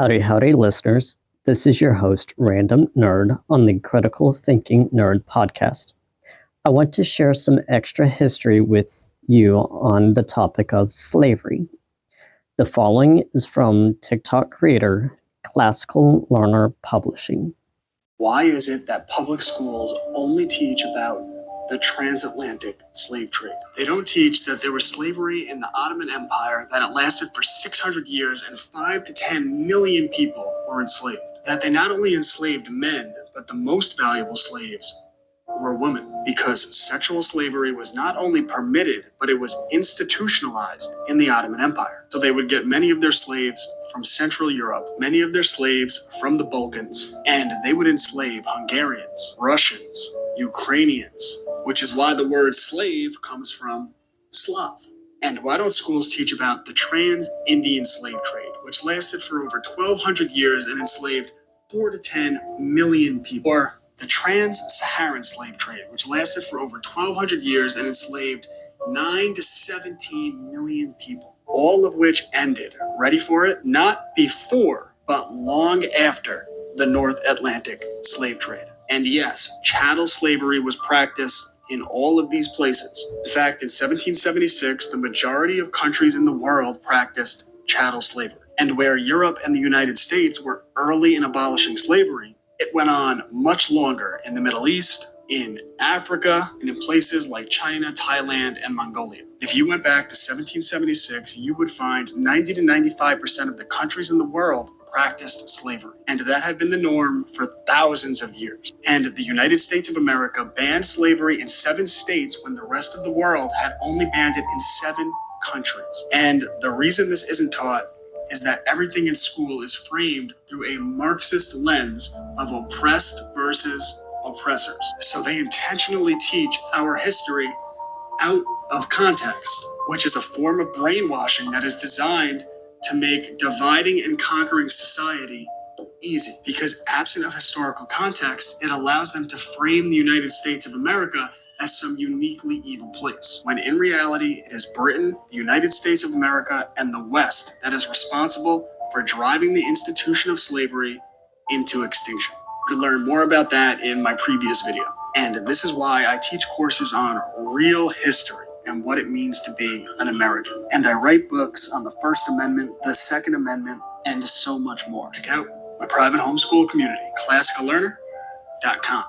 Howdy, listeners. This is your host, Random Nerd, on the Critical Thinking Nerd podcast. I want to share some extra history with you on the topic of slavery. The following is from TikTok creator Classical Learner Publishing. Why is it that public schools only teach about the transatlantic slave trade? They don't teach that there was slavery in the Ottoman Empire, that it lasted for 600 years and 5 to 10 million people were enslaved. That they not only enslaved men, but the most valuable slaves were women, because sexual slavery was not only permitted, but it was institutionalized in the Ottoman Empire. So they would get many of their slaves from Central Europe, many of their slaves from the Balkans, and they would enslave Hungarians, Russians, Ukrainians, which is why the word slave comes from Slav. And why don't schools teach about the trans-Indian slave trade, which lasted for over 1,200 years and enslaved 4 to 10 million people? Or the trans-Saharan slave trade, which lasted for over 1,200 years and enslaved 9 to 17 million people, all of which ended, ready for it, not before, but long after the North Atlantic slave trade. And yes, chattel slavery was practiced in all of these places. In fact, in 1776, the majority of countries in the world practiced chattel slavery. And where Europe and the United States were early in abolishing slavery, it went on much longer in the Middle East, in Africa, and in places like China, Thailand, and Mongolia. If you went back to 1776, you would find 90 to 95% of the countries in the world practiced slavery. And that had been the norm for thousands of years. And the United States of America banned slavery in 7 states when the rest of the world had only banned it in 7 countries. And the reason this isn't taught is that everything in school is framed through a Marxist lens of oppressed versus oppressors. So they intentionally teach our history out of context, which is a form of brainwashing that is designed to make dividing and conquering society easy. Because absent of historical context, it allows them to frame the United States of America as some uniquely evil place, when in reality it is Britain, the United States of America, and the West that is responsible for driving the institution of slavery into extinction. You could learn more about that in my previous video. And this is why I teach courses on real history and what it means to be an American. And I write books on the First Amendment, the Second Amendment, and so much more. Check out my private homeschool community, classicallearner.com.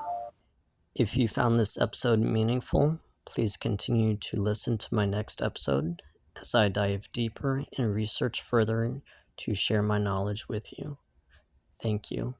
If you found this episode meaningful, please continue to listen to my next episode as I dive deeper and research further to share my knowledge with you. Thank you.